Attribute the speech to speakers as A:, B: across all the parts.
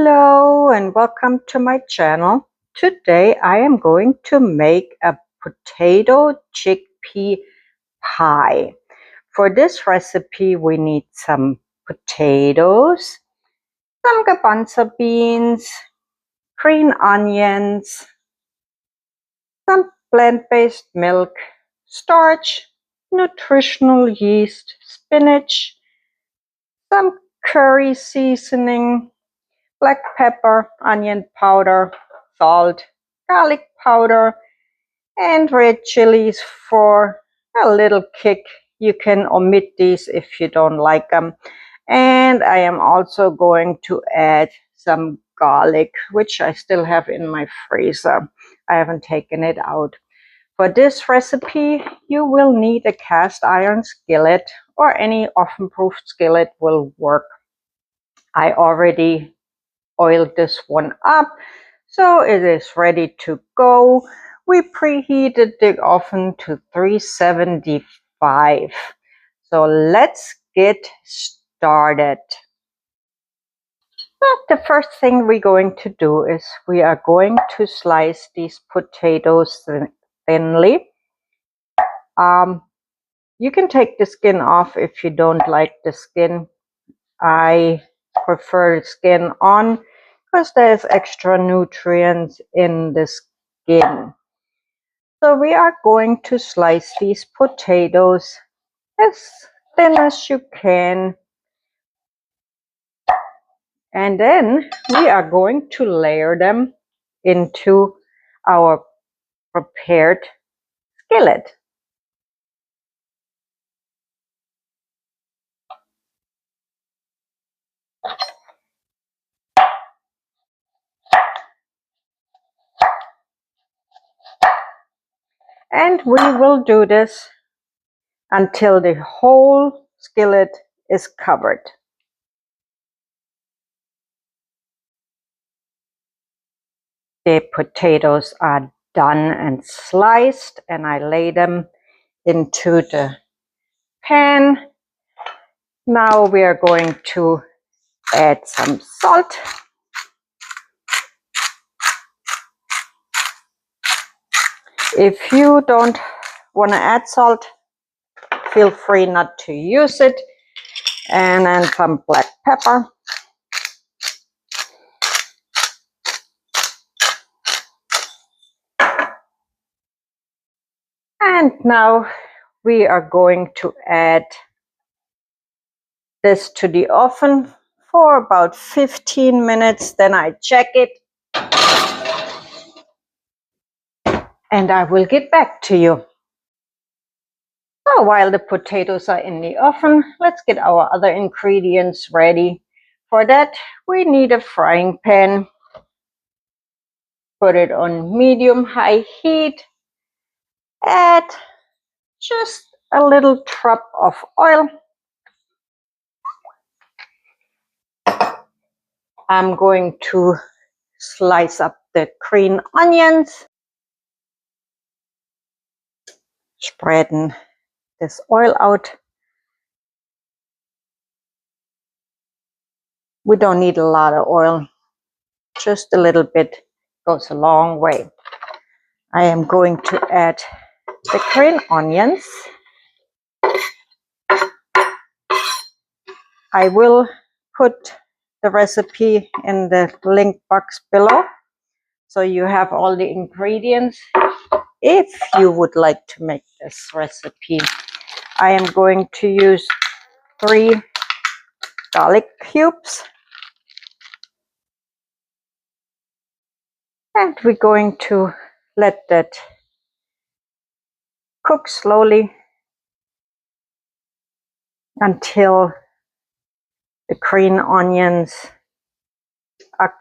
A: Hello and welcome to my channel. Today I am going to make a potato chickpea pie. For this recipe we need some potatoes, some garbanzo beans, green onions, some plant-based milk, starch, nutritional yeast, spinach, some curry seasoning, black pepper, onion powder, salt, garlic powder, and red chilies for a little kick. You can omit these if you don't like them. And I am also going to add some garlic, which I still have in my freezer. I haven't taken it out. For this recipe, you will need a cast iron skillet, or any oven-proof skillet will work. I already oiled this one up, so it is ready to go. We preheated the oven to 375. So let's get started. The first thing we're going to do is we are going to slice these potatoes thinly. You can take the skin off if you don't like the skin. I prefer the skin on because there's extra nutrients in the skin. So we are going to slice these potatoes as thin as you can. And then we are going to layer them into our prepared skillet. And we will do this until the whole skillet is covered. The potatoes are done and sliced, and I lay them into the pan. Now we are going to add some salt. If you don't want to add salt, feel free not to use it. And then some black pepper. And now we are going to add this to the oven for about 15 minutes. Then I check it. And I will get back to you. So while the potatoes are in the oven, let's get our other ingredients ready. For that, we need a frying pan. Put it on medium-high heat. Add just a little drop of oil. I'm going to slice up the green onions. Spreading this oil out. We don't need a lot of oil. Just a little bit goes a long way. I am going to add the green onions. I will put the recipe in the link box below, so you have all the ingredients if you would like to make this recipe. I am going to use 3 garlic cubes, and we're going to let that cook slowly until the green onions are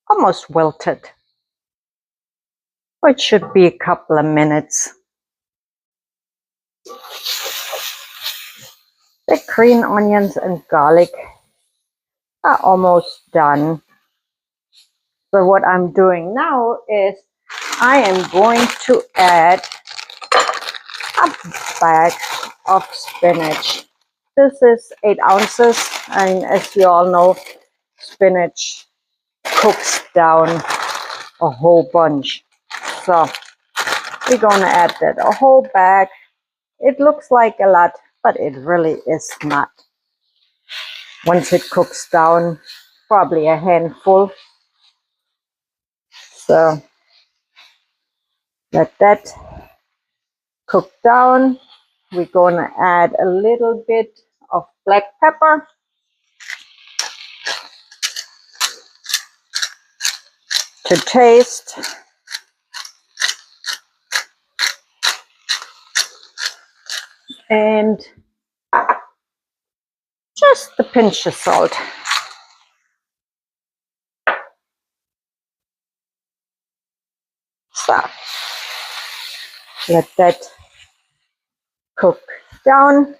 A: almost wilted. It should be a couple of minutes. The green onions and garlic are almost done. So what I'm doing now is I am going to add a bag of spinach. This is 8 ounces, and as you all know, spinach cooks down a whole bunch. So we're gonna add that a whole bag. It looks like a lot, but it really is not. Once it cooks down, probably a handful. So let that cook down. We're gonna add a little bit of black pepper. To taste. And just a pinch of salt. So let that cook down.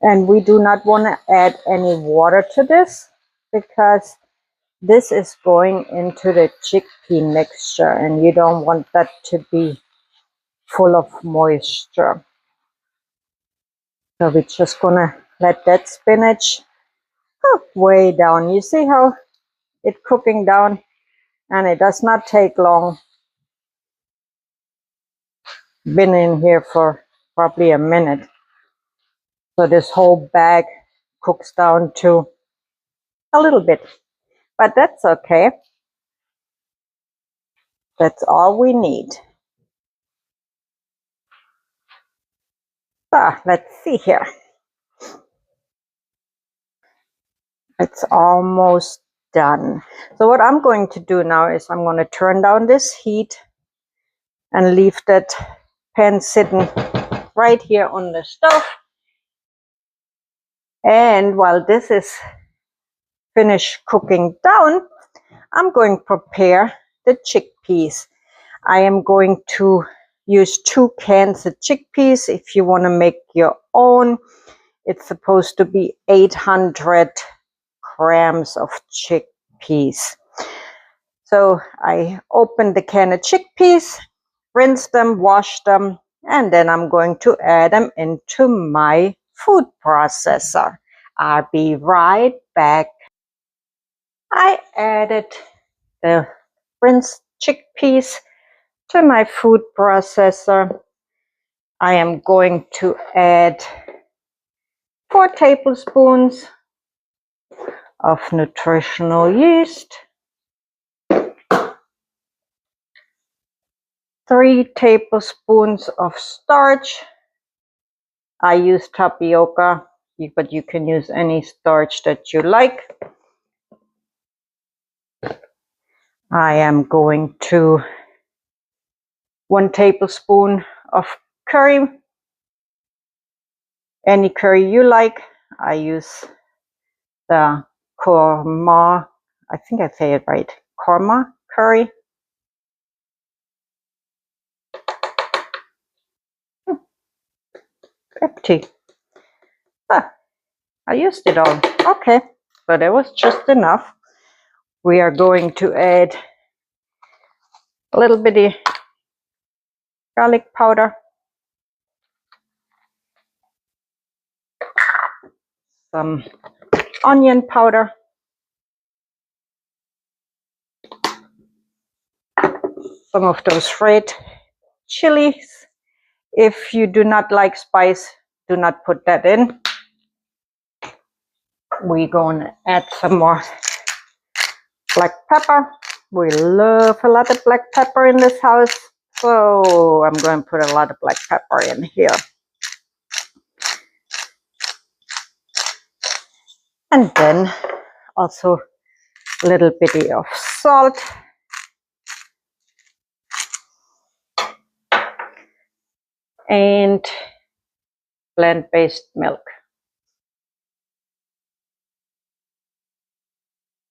A: And we do not want to add any water to this because this is going into the chickpea mixture and you don't want that to be full of moisture. So we're just gonna let that spinach cook way down. You see how it's cooking down, and it does not take long. Been in here for probably a minute. So this whole bag cooks down to a little bit, but that's okay. That's all we need. So let's see here. It's almost done. So what I'm going to do now is I'm going to turn down this heat and leave that pan sitting right here on the stove. And while this is finished cooking down, I'm going to prepare the chickpeas. I am going to use 2 cans of chickpeas. If you want to make your own, it's supposed to be 800 grams of chickpeas. So I opened the can of chickpeas, rinse them, wash them, and then I'm going to add them into my food processor. I'll be right back. I added the rinsed chickpeas to my food processor. I am going to add 4 tablespoons of nutritional yeast, 3 tablespoons of starch. I use tapioca, but you can use any starch that you like. I am going to 1 tablespoon of curry, any curry you like. I use the korma, I think I say it right, korma curry. Empty. Ah, I used it all. Okay, so that was just enough. We are going to add a little bitty garlic powder, some onion powder, some of those red chilies. If you do not like spice, do not put that in. We're going to add some more black pepper. We love a lot of black pepper in this house, so I'm going to put a lot of black pepper in here. And then also a little bit of salt. And plant-based milk.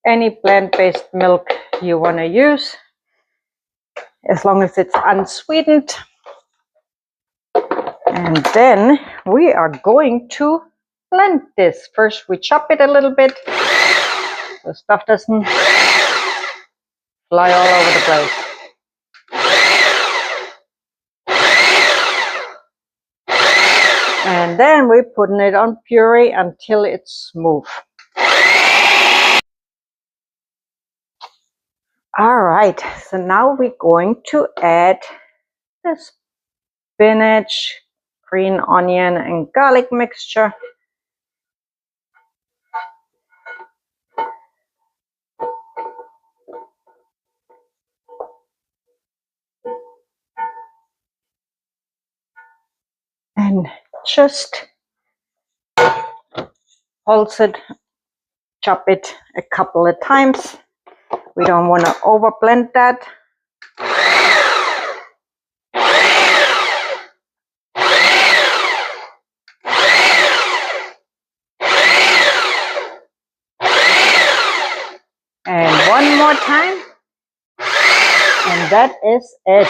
A: Any plant-based milk you want to use, as long as it's unsweetened. And then we are going to blend this. First we chop it a little bit. The stuff doesn't fly all over the place. And then we're putting it on puree until it's smooth. All right, so now we're going to add the spinach, green onion, and garlic mixture. And just pulse it, chop it a couple of times. We don't want to over blend that. And one more time. And that is it.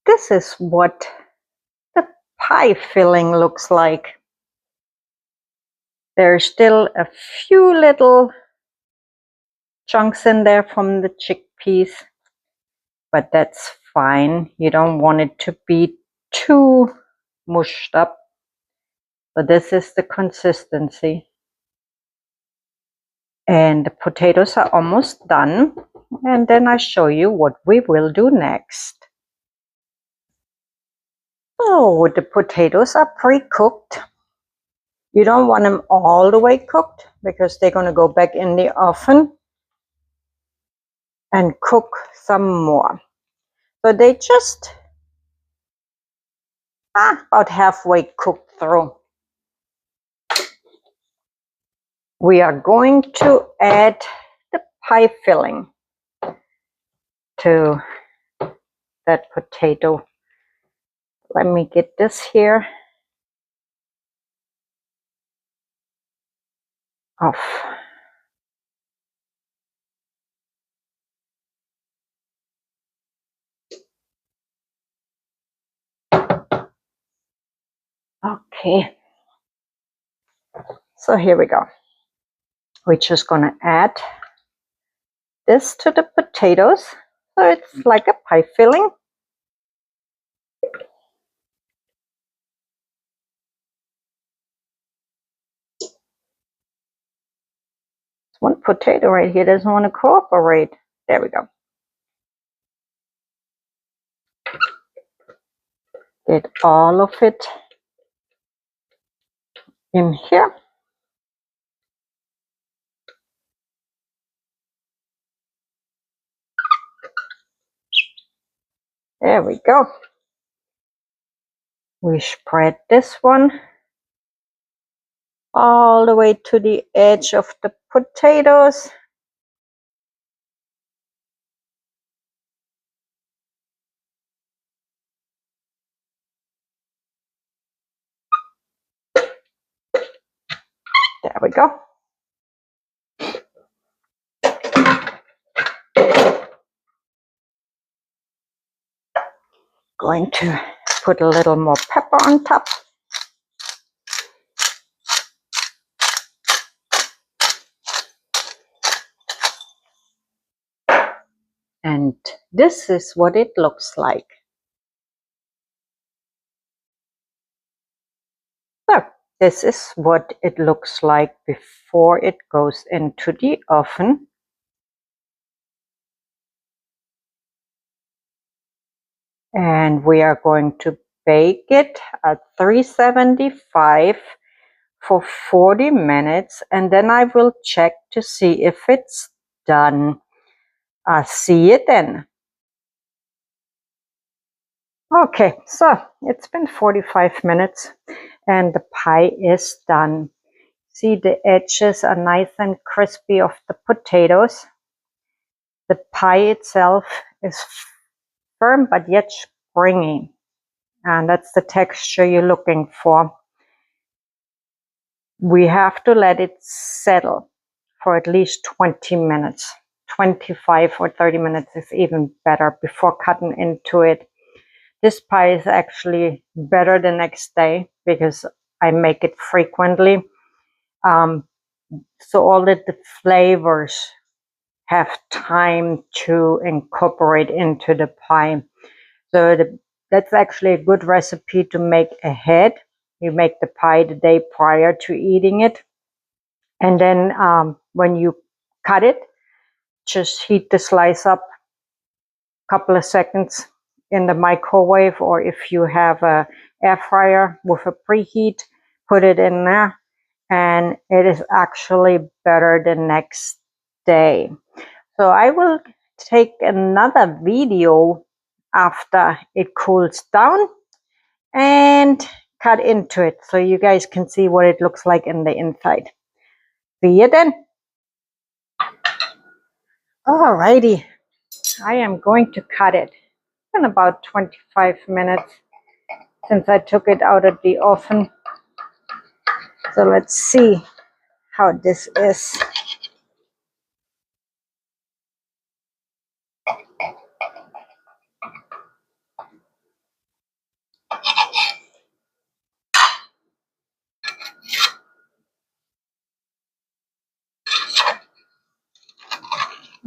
A: This is what the pie filling looks like. There's still a few little chunks in there from the chickpeas, but that's fine. You don't want it to be too mushed up. But this is the consistency. And the potatoes are almost done. And then I show you what we will do next. Oh, the potatoes are pre-cooked. You don't want them all the way cooked because they're going to go back in the oven and cook some more. So they just about halfway cooked through. We are going to add the pie filling to that potato. Let me get this here off. Okay, so here we go. We're just going to add this to the potatoes. So it's like a pie filling. One potato right here doesn't want to cooperate. There we go. Get all of it in here. There we go. We spread this one all the way to the edge of the potatoes. There we go. Going to put a little more pepper on top. And this is what it looks like. So this is what it looks like before it goes into the oven. And we are going to bake it at 375 for 40 minutes. And then I will check to see if it's done. See you then. Okay, so it's been 45 minutes and the pie is done. See, the edges are nice and crispy of the potatoes. The pie itself is firm but yet springy, and that's the texture you're looking for. We have to let it settle for at least 20 minutes. 25 or 30 minutes is even better before cutting into it. This pie is actually better the next day because I make it frequently. So all the flavors have time to incorporate into the pie. So that's actually a good recipe to make ahead. You make the pie the day prior to eating it. And then when you cut it, just heat the slice up a couple of seconds in the microwave, or if you have a air fryer with a preheat, put it in there, and it is actually better the next day. So I will take another video after it cools down and cut into it so you guys can see what it looks like in the inside. See you then. Alrighty, I am going to cut it in about 25 minutes since I took it out of the oven. So let's see how this is.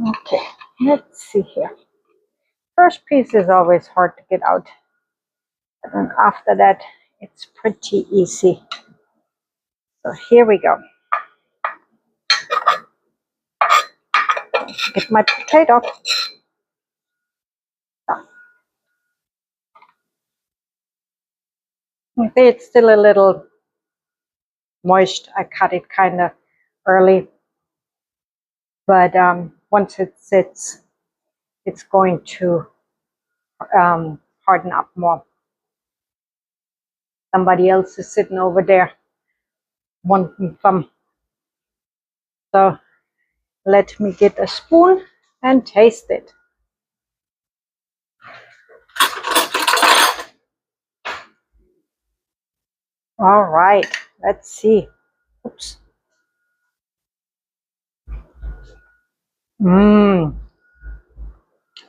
A: Okay, let's see here. First piece is always hard to get out, but then after that it's pretty easy. So here we go. Get my potato. Okay, it's still a little moist. I cut it kind of early, but once it sits, it's going to harden up more. Somebody else is sitting over there wanting some. So let me get a spoon and taste it. All right, let's see. Oops. Mmm,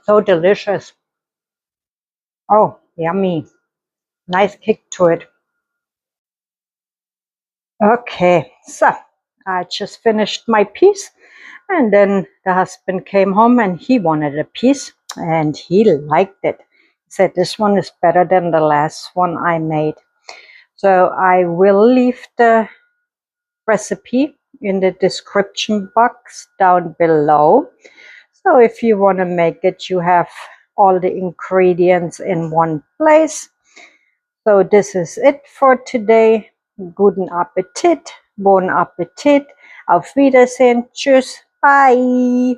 A: so delicious. Oh, yummy. Nice kick to it. Okay, so I just finished my piece, and then the husband came home and he wanted a piece and he liked it. He said this one is better than the last one I made. So I will leave the recipe in the description box down below. So if you want to make it, you have all the ingredients in one place. So this is it for today. Guten Appetit, bon Appetit, auf Wiedersehen, tschüss, bye.